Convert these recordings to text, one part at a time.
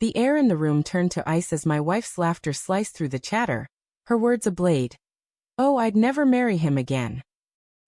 The air in the room turned to ice as my wife's laughter sliced through the chatter, her words ablade. Oh, I'd never marry him again.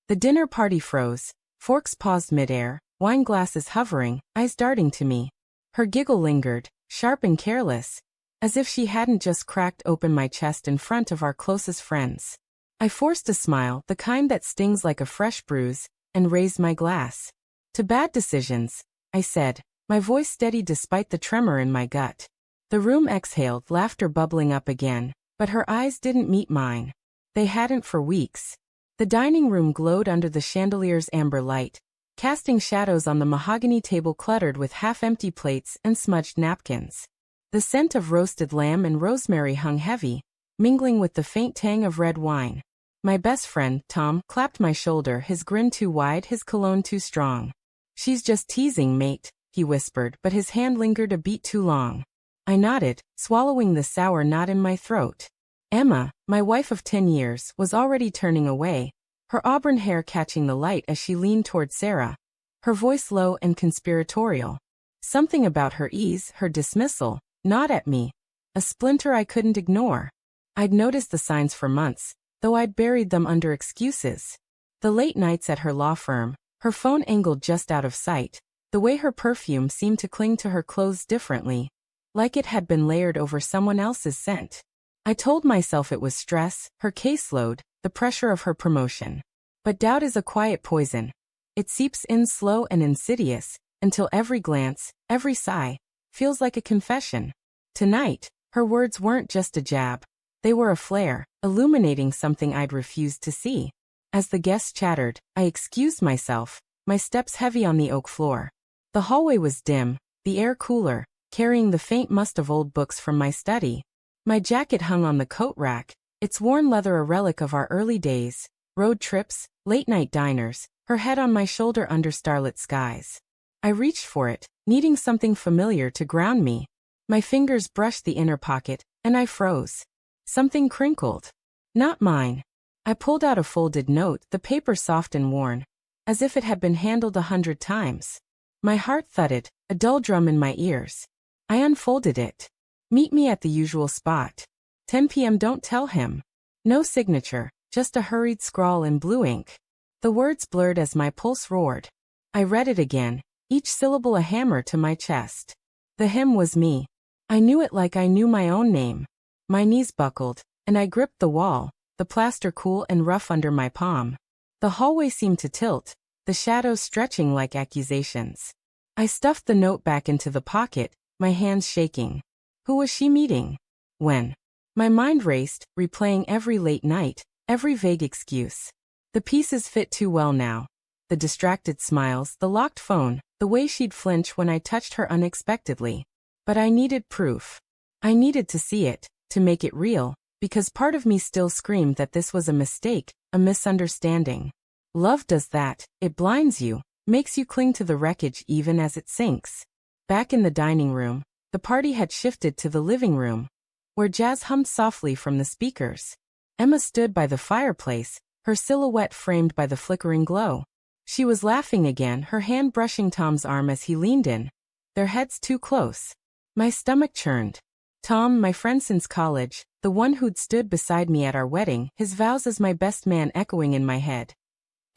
The dinner party froze, forks paused midair, wine glasses hovering, eyes darting to me. Her giggle lingered, sharp and careless, as if she hadn't just cracked open my chest in front of our closest friends. I forced a smile, the kind that stings like a fresh bruise, and raised my glass. To bad decisions, I said, my voice steady despite the tremor in my gut. The room exhaled, laughter bubbling up again, but her eyes didn't meet mine. They hadn't for weeks. The dining room glowed under the chandelier's amber light, casting shadows on the mahogany table cluttered with half-empty plates and smudged napkins. The scent of roasted lamb and rosemary hung heavy, mingling with the faint tang of red wine. My best friend, Tom, clapped my shoulder, his grin too wide, his cologne too strong. She's just teasing, mate, he whispered, but his hand lingered a beat too long. I nodded, swallowing the sour knot in my throat. Emma, my wife of 10 years, was already turning away, her auburn hair catching the light as she leaned toward Sarah, her voice low and conspiratorial. Something about her ease, her dismissal, gnawed at me, a splinter I couldn't ignore. I'd noticed the signs for months, though I'd buried them under excuses. The late nights at her law firm, her phone angled just out of sight, the way her perfume seemed to cling to her clothes differently, like it had been layered over someone else's scent. I told myself it was stress, her caseload, the pressure of her promotion. But doubt is a quiet poison. It seeps in slow and insidious, until every glance, every sigh, feels like a confession. Tonight, her words weren't just a jab. They were a flare, illuminating something I'd refused to see. As the guests chattered, I excused myself, my steps heavy on the oak floor. The hallway was dim, the air cooler, carrying the faint must of old books from my study. My jacket hung on the coat rack, its worn leather a relic of our early days, road trips, late-night diners, her head on my shoulder under starlit skies. I reached for it, needing something familiar to ground me. My fingers brushed the inner pocket, and I froze. Something crinkled. Not mine. I pulled out a folded note, the paper soft and worn, as if it had been handled 100 times. My heart thudded, a dull drum in my ears. I unfolded it. Meet me at the usual spot. 10 p.m. Don't tell him. No signature, just a hurried scrawl in blue ink. The words blurred as my pulse roared. I read it again, each syllable a hammer to my chest. The him was me. I knew it like I knew my own name. My knees buckled, and I gripped the wall, the plaster cool and rough under my palm. The hallway seemed to tilt, the shadows stretching like accusations. I stuffed the note back into the pocket, my hands shaking. Who was she meeting? When? My mind raced, replaying every late night, every vague excuse. The pieces fit too well now. The distracted smiles, the locked phone, the way she'd flinch when I touched her unexpectedly. But I needed proof. I needed to see it, to make it real, because part of me still screamed that this was a mistake, a misunderstanding. Love does that, it blinds you, makes you cling to the wreckage even as it sinks. Back in the dining room, the party had shifted to the living room, where jazz hummed softly from the speakers. Emma stood by the fireplace, her silhouette framed by the flickering glow. She was laughing again, her hand brushing Tom's arm as he leaned in, their heads too close. My stomach churned. Tom, my friend since college, the one who'd stood beside me at our wedding, his vows as my best man echoing in my head.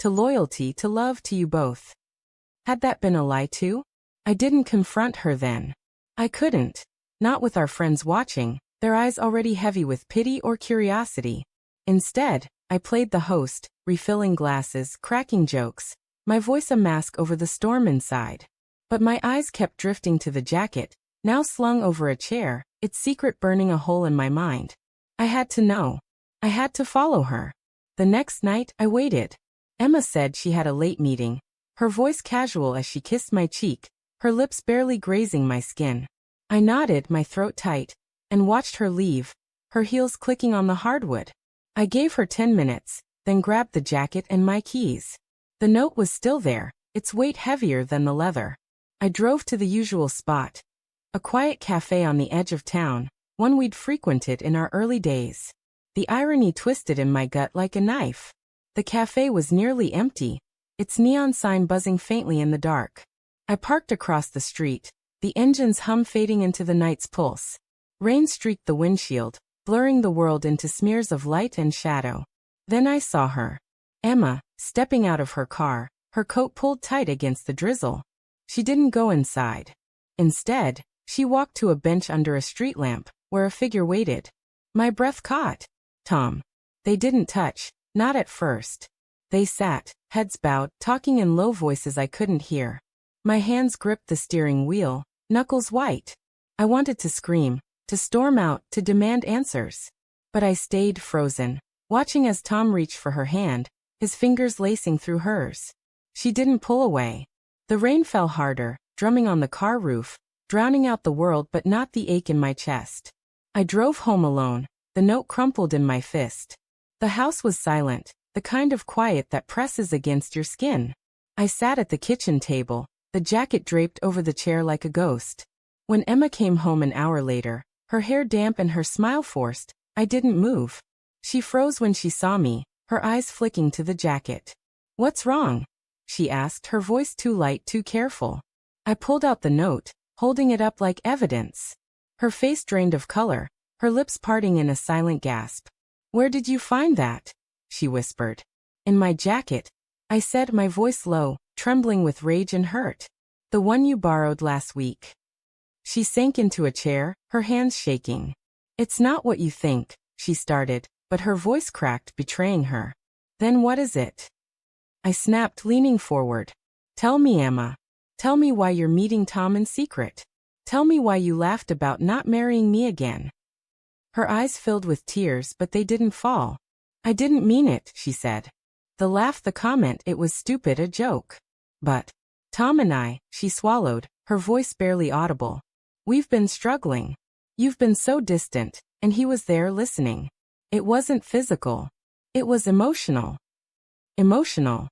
To loyalty, to love, to you both. Had that been a lie too? I didn't confront her then. I couldn't. Not with our friends watching, their eyes already heavy with pity or curiosity. Instead, I played the host, refilling glasses, cracking jokes, my voice a mask over the storm inside. But my eyes kept drifting to the jacket, now slung over a chair, its secret burning a hole in my mind. I had to know. I had to follow her. The next night, I waited. Emma said she had a late meeting, her voice casual as she kissed my cheek, her lips barely grazing my skin. I nodded, my throat tight, and watched her leave, her heels clicking on the hardwood. I gave her 10 minutes, then grabbed the jacket and my keys. The note was still there, its weight heavier than the leather. I drove to the usual spot, a quiet cafe on the edge of town, one we'd frequented in our early days. The irony twisted in my gut like a knife. The cafe was nearly empty, its neon sign buzzing faintly in the dark. I parked across the street, the engine's hum fading into the night's pulse. Rain streaked the windshield, blurring the world into smears of light and shadow. Then I saw her. Emma, stepping out of her car, her coat pulled tight against the drizzle. She didn't go inside. Instead, she walked to a bench under a street lamp, where a figure waited. My breath caught. Tom. They didn't touch, not at first. They sat, heads bowed, talking in low voices I couldn't hear. My hands gripped the steering wheel, knuckles white. I wanted to scream, to storm out, to demand answers. But I stayed frozen, watching as Tom reached for her hand, his fingers lacing through hers. She didn't pull away. The rain fell harder, drumming on the car roof, drowning out the world but not the ache in my chest. I drove home alone, the note crumpled in my fist. The house was silent, the kind of quiet that presses against your skin. I sat at the kitchen table, the jacket draped over the chair like a ghost. When Emma came home an hour later, her hair damp and her smile forced, I didn't move. She froze when she saw me, her eyes flicking to the jacket. "What's wrong?" she asked, her voice too light, too careful. I pulled out the note, holding it up like evidence. Her face drained of color, her lips parting in a silent gasp. "Where did you find that?" she whispered. "In my jacket," I said, my voice low, trembling with rage and hurt. "The one you borrowed last week." She sank into a chair, her hands shaking. "It's not what you think," she started, but her voice cracked, betraying her. "Then what is it?" I snapped, leaning forward. "Tell me, Emma. Tell me why you're meeting Tom in secret. Tell me why you laughed about not marrying me again." Her eyes filled with tears, but they didn't fall. "I didn't mean it," she said. The laugh, the comment, it was stupid, a joke. "But Tom and I," she swallowed, her voice barely audible. "We've been struggling. You've been so distant, and he was there listening. It wasn't physical. It was emotional." Emotional.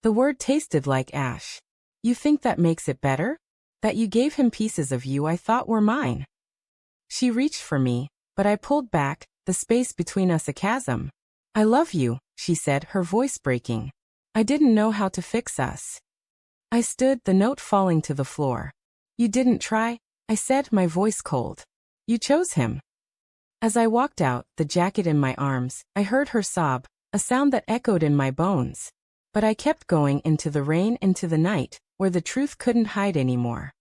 The word tasted like ash. "You think that makes it better? That you gave him pieces of you I thought were mine?" She reached for me, but I pulled back, the space between us a chasm. "I love you," she said, her voice breaking. "I didn't know how to fix us." I stood, the note falling to the floor. "You didn't try," I said, my voice cold. "You chose him." As I walked out, the jacket in my arms, I heard her sob, a sound that echoed in my bones. But I kept going, into the rain, into the night, where the truth couldn't hide anymore.